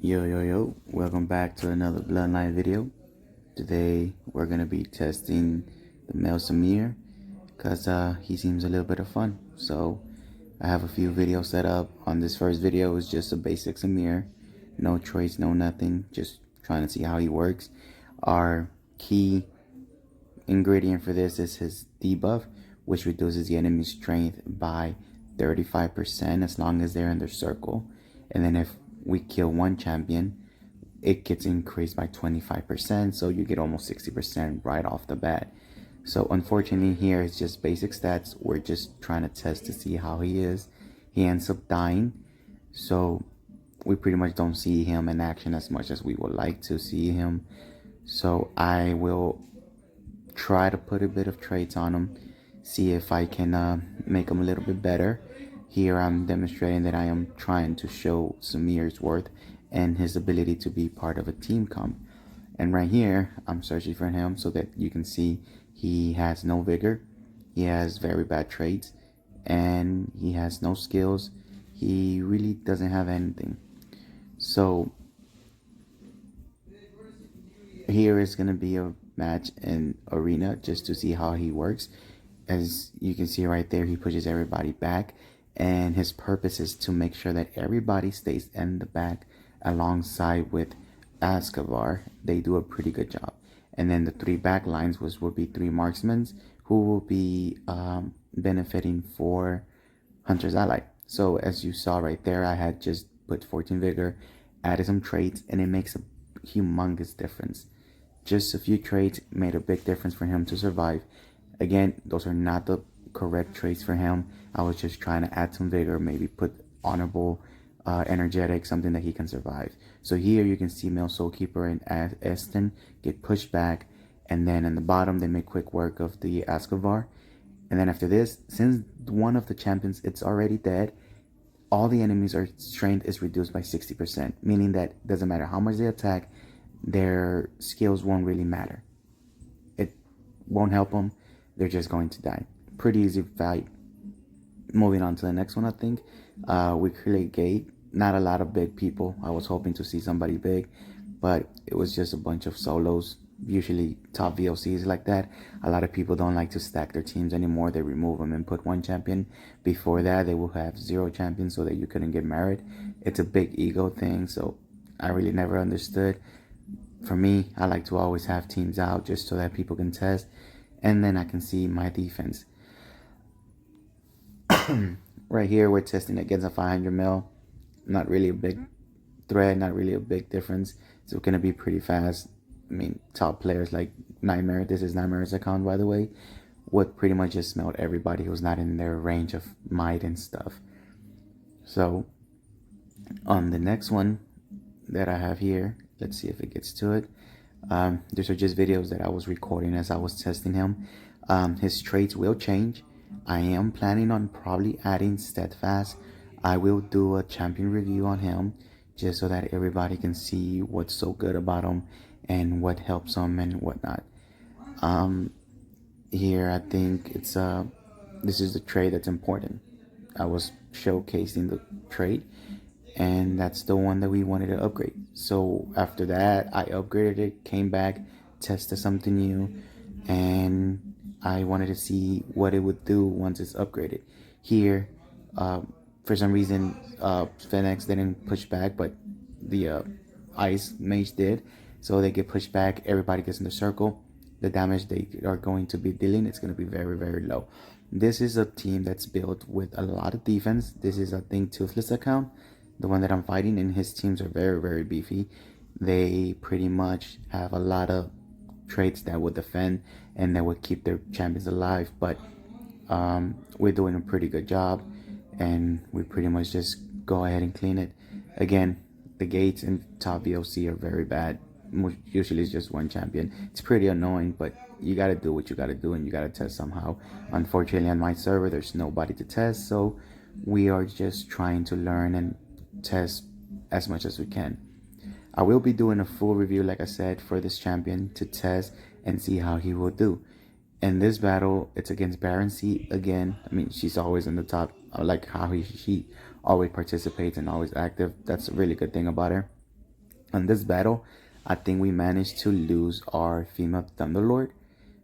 Yo, welcome back to another Bloodline video. Today we're gonna be testing the M Simir because he seems a little bit of fun. So I have a few videos set up. On this first video is just a basic Simir, no traits, no nothing, just trying to see how he works. Our key ingredient for this is his debuff, which reduces the enemy's strength by 35% as long as they're in their circle. And then if we kill one champion, it gets increased by 25%, so you get almost 60% right off the bat. So unfortunately here it's just basic stats. We're just trying to test to see how he is. He ends up dying, so we pretty much don't see him in action as much as we would like to see him. So I will try to put a bit of traits on him, see if I can make him a little bit better. Here I'm demonstrating that I am trying to show Simir's worth and his ability to be part of a team comp. And right here I'm searching for him so that you can see he has no vigor, he has very bad traits, and he has no skills. He really doesn't have anything. So here is going to be a match in arena just to see how he works. As you can see right there, he pushes everybody back, and his purpose is to make sure that everybody stays in the back alongside with Ascavar. They do a pretty good job. And then the three back lines will be three marksmen who will be benefiting for Hunter's Ally. So as you saw right there, I had just put 14 vigor, added some traits, and it makes a humongous difference. Just a few traits made a big difference for him to survive. Again, those are not the correct traits for him. I was just trying to add some vigor, maybe put honorable, energetic, something that he can survive. So here you can see Male Soulkeeper and Eston get pushed back, and then in the bottom they make quick work of the Ascavar. And then after this, since one of the champions it's already dead, all the enemies' strength is reduced by 60%, meaning that doesn't matter how much they attack, their skills won't really matter. It won't help them. They're just going to die. Pretty easy fight. Moving on to the next one, I think. We create gate. Not a lot of big people. I was hoping to see somebody big, but it was just a bunch of solos. Usually top VOCs like that. A lot of people don't like to stack their teams anymore. They remove them and put one champion. Before that, they will have 0 champions so that you couldn't get married. It's a big ego thing, so I really never understood. For me, I like to always have teams out just so that people can test, and then I can see my defense. Right here, we're testing against a 500 mil. Not really a big threat, not really a big difference. It's going to be pretty fast. I mean, top players like Nightmare, this is Nightmare's account, by the way, would pretty much just smelt everybody who's not in their range of might and stuff. So, on the next one that I have here, let's see if it gets to it. These are just videos that I was recording as I was testing him. His traits will change. I am planning on probably adding Steadfast. I will do a champion review on him just so that everybody can see what's so good about him and what helps him and whatnot. Here I think it's this is the trait that's important. I was showcasing the trait, and that's the one that we wanted to upgrade. So after that, I upgraded it, came back, tested something new, and I wanted to see what it would do once it's upgraded. Here, for some reason, Phoenix didn't push back, but the Ice Mage did. So they get pushed back, everybody gets in the circle. The damage they are going to be dealing, it's going to be very, very low. This is a team that's built with a lot of defense. This is, I think, Toothless account, the one that I'm fighting, and his teams are very, very beefy. They pretty much have a lot of traits that would defend and that would keep their champions alive, but we're doing a pretty good job, and we pretty much just go ahead and clean it. Again, the gates in top VOC are very bad. Usually it's just one champion. It's pretty annoying, but you gotta do what you gotta do, and you gotta test somehow. Unfortunately, on my server there's nobody to test, so we are just trying to learn and test as much as we can. I will be doing a full review, like I said, for this champion to test and see how he will do. In this battle, it's against Baron C again. I mean, she's always in the top. I like how she always participates and always active. That's a really good thing about her. On this battle, I think we managed to lose our female Thunderlord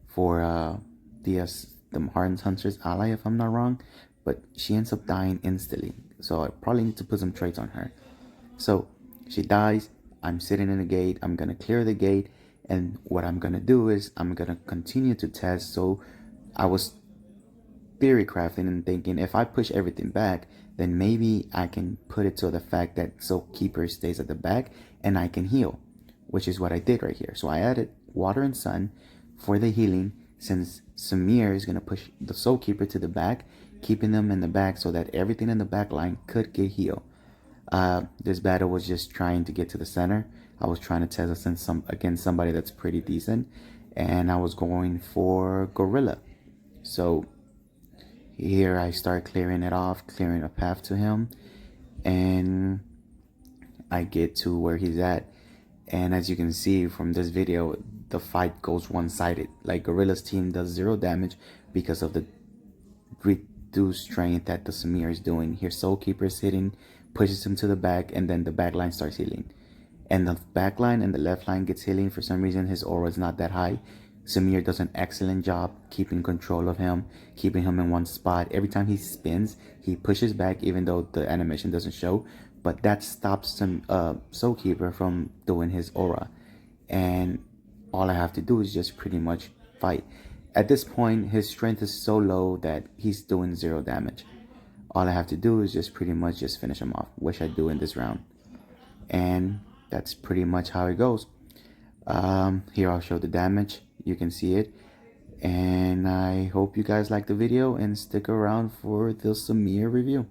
for the Hardened Hunter's ally, if I'm not wrong, but she ends up dying instantly. So I probably need to put some traits on her. So she dies. I'm sitting in the gate. I'm gonna clear the gate, and what I'm gonna do is I'm gonna continue to test. So I was theory crafting and thinking if I push everything back, then maybe I can put it to the fact that Soul Keeper stays at the back and I can heal, which is what I did right here. So I added Water and Sun for the healing, since Simir is going to push the Soul Keeper to the back, keeping them in the back so that everything in the back line could get healed. This battle was just trying to get to the center. I was trying to test against somebody that's pretty decent, and I was going for Gorilla. So here I start clearing it off, clearing a path to him, and I get to where he's at. And as you can see from this video, the fight goes one-sided. Like Gorilla's team does 0 damage because of the reduced strength that the Simir is doing. Here Soul Keeper is hitting, pushes him to the back, and then the back line starts healing. And the back line and the left line gets healing. For some reason his aura is not that high. Simir does an excellent job keeping control of him, keeping him in one spot. Every time he spins, he pushes back, even though the animation doesn't show. But that stops some Soul Keeper from doing his aura. And all I have to do is just pretty much fight. At this point, his strength is so low that he's doing 0 damage. All I have to do is just pretty much just finish him off, which I do in this round. And that's pretty much how it goes. Here I'll show the damage. You can see it. And I hope you guys like the video and stick around for the Simir review.